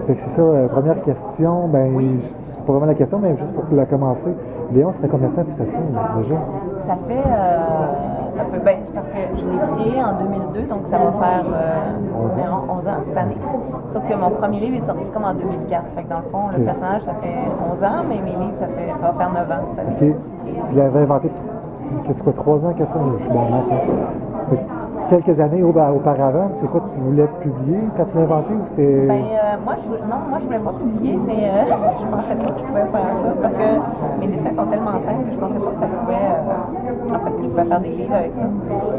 Fait que c'est ça, première question, ben, c'est pas vraiment la question, mais juste pour la commencer. Léon, ça fait combien de temps que tu fais ça, déjà? Ça fait, ben, c'est parce que je l'ai créé en 2002, donc ça va faire 11 ans cette année. Sauf que mon premier livre est sorti comme en 2004. Fait que dans le fond, le personnage, ça fait 11 ans, mais mes livres, ça va faire 9 ans cette année. OK. Tu l'avais inventé, qu'est-ce que 3 ans, 4 ans? Je suis bon en maths, hein. Quelques années auparavant, c'est quoi tu voulais publier quand tu l'as inventé ou c'était. Ben, moi, je voulais pas publier. Je pensais pas que je pouvais faire ça parce que mes dessins sont tellement simples que je pensais pas que ça pouvait. En fait, que je pouvais faire des livres avec ça.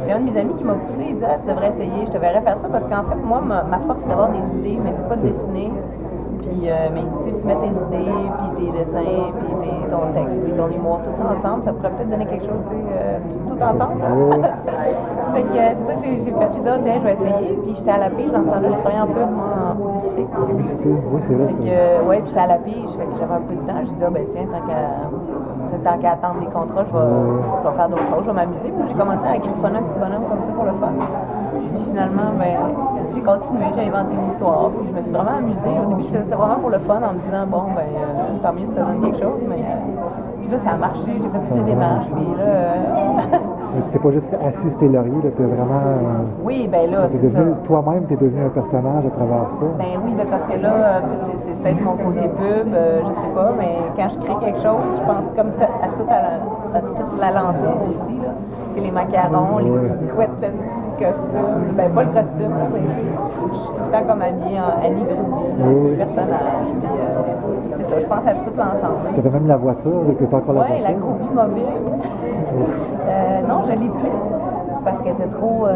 C'est un de mes amis qui m'a poussé. Il dit tu devrais essayer, je te verrais faire ça parce qu'en fait, moi, ma force, c'est d'avoir des idées, mais c'est pas de dessiner. Puis, mais tu mets tes idées, puis tes dessins, puis ton texte, puis ton humour, tout ça ensemble, ça pourrait peut-être donner quelque chose, tout ensemble. Fait que c'est ça que j'ai fait. J'ai dit, tiens, je vais essayer. Puis j'étais à la pige, dans ce temps-là, je travaillais un peu en publicité. Publicité, oui, c'est vrai. Fait que, ouais, puis j'étais à la pige, fait que j'avais un peu de temps. J'ai dit, ben tiens, tant qu'à attendre des contrats, je vais faire d'autres choses, je vais m'amuser. Puis j'ai commencé à griffonner un petit bonhomme comme ça pour le fun. Puis finalement, ben, j'ai continué, j'ai inventé une histoire. Puis je me suis vraiment amusée. Au début, je faisais ça vraiment pour le fun en me disant, bon, ben, tant mieux si ça donne quelque chose. Mais puis là, ça a marché, j'ai fait toutes les démarches. Puis là. Mais c'était pas juste assis sur tes lauriers, là, t'es vraiment. Oui, ben là, c'est ça. Toi-même, t'es devenu un personnage à travers ça. Ben oui, ben parce que là, c'est peut-être mon côté pub, je sais pas, mais quand je crée quelque chose, je pense comme à tout l'alentour aussi, là. C'est les macarons, les petites couettes, le petit costume. Ben pas le costume, là, mais je suis tout le temps comme habillée en Annie Groovy, le personnage. Puis c'est ça, je pense à tout l'ensemble. T'avais même la voiture, que t'as encore la voiture. Oui, la Groovy mobile. Non, je l'ai plus parce qu'elle était trop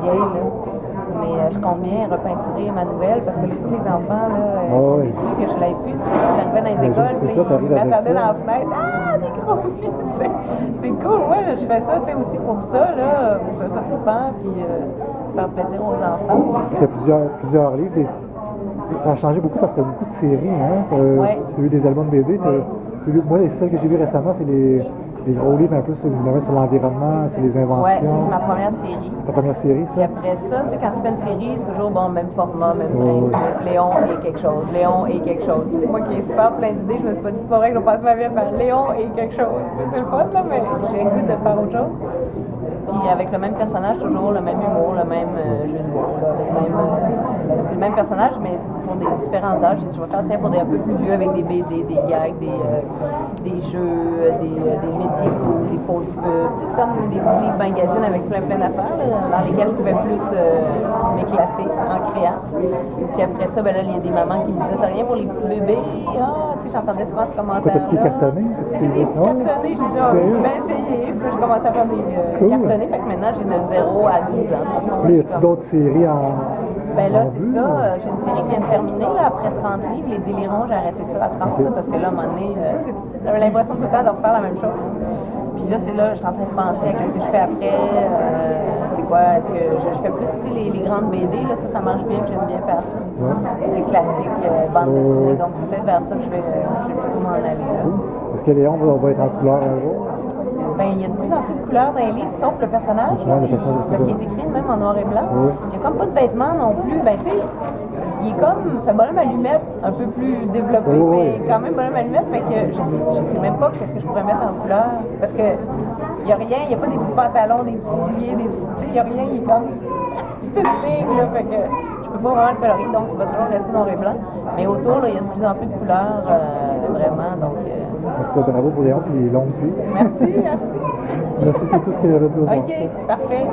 vieille, là. Mais je compte bien repeinturer ma nouvelle parce que là, tous les enfants là, sont déçus que je l'ai plus. J'arrivais dans les écoles, puis ils m'attendaient dans la fenêtre. Ah, des gros filles! C'est cool, ouais, je fais ça aussi pour ça, là, pour que ça trippant, puis faire plaisir aux enfants. Tu as plusieurs livres. Ça a changé beaucoup parce que tu as beaucoup de séries, hein? Tu as eu des albums BD. Moi, les seuls que j'ai vus récemment, c'est les gros livres un peu sur l'environnement, sur les inventions. Oui, ça, c'est ma première série. C'est ta première série, ça? Puis après ça, tu sais, quand tu fais une série, c'est toujours, bon, même format, même principe. Léon et quelque chose. Léon et quelque chose. Tu sais, moi qui ai super plein d'idées, je me suis pas dit, c'est pas vrai que je vais passer ma vie à faire Léon et quelque chose. C'est le fun, là, mais j'ai le goût de faire autre chose. Puis avec le même personnage, toujours le même humour, le même jeu de mots. C'est le même personnage, mais pour des différents âges. Je vais faire, tiens, pour des un peu plus vieux avec des BD, des gags, des jeux, des métiers cool, des fausses pubs. Tu sais, c'est comme des petits livres magazines avec plein d'affaires dans lesquels je pouvais plus m'éclater en créant. Puis après ça, ben là, il y a des mamans qui me disaient, t'as rien pour les petits bébés? Ah, tu sais, j'entendais souvent ce commentaire-là. T'as-tu des cartonnés? Des petits cartonnés, j'ai dit, je vais essayer. Puis là, je commençais à faire des cartonnés. Fait que maintenant, j'ai de 0 à 12 ans. Mais y a-tu d'autres séries en. Ben là, c'est ça. J'ai une série qui vient de terminer, là, après 30 livres. Les Délirons, j'ai arrêté ça à 30, là, parce que là, à un moment donné, j'avais l'impression tout le temps de refaire la même chose. Puis là, c'est là, je suis en train de penser à ce que je fais après. C'est quoi? Est-ce que je fais plus, tu sais, les grandes BD, là, ça marche bien, j'aime bien faire ça. C'est classique, bande dessinée, donc c'est peut-être vers ça que je vais plutôt m'en aller, là. Est-ce que Léon va être en couleur un jour? Ben, il y a de plus en plus de couleurs dans les livres, sauf le personnage. Parce qu'il est écrit même en noir et blanc. Il n'y a comme pas de vêtements non plus. Ben, tu sais, il est comme, c'est un bonhomme allumette, un peu plus développé, mais quand même bonhomme allumette. Fait que je sais même pas qu'est-ce que je pourrais mettre en couleur. Parce que il n'y a rien, il n'y a pas des petits pantalons, des petits souliers, des petits. Tu sais, il n'y a rien, il est comme. C'est une ligne, là. Fait que je peux pas vraiment le colorier, donc il va toujours rester noir et blanc. Mais autour, là, il y a de plus en plus de couleurs, vraiment. Donc. En tout cas, bravo pour Léon et les longues filles. Merci. Merci, c'est tout ce que j'avais besoin. OK, parfait.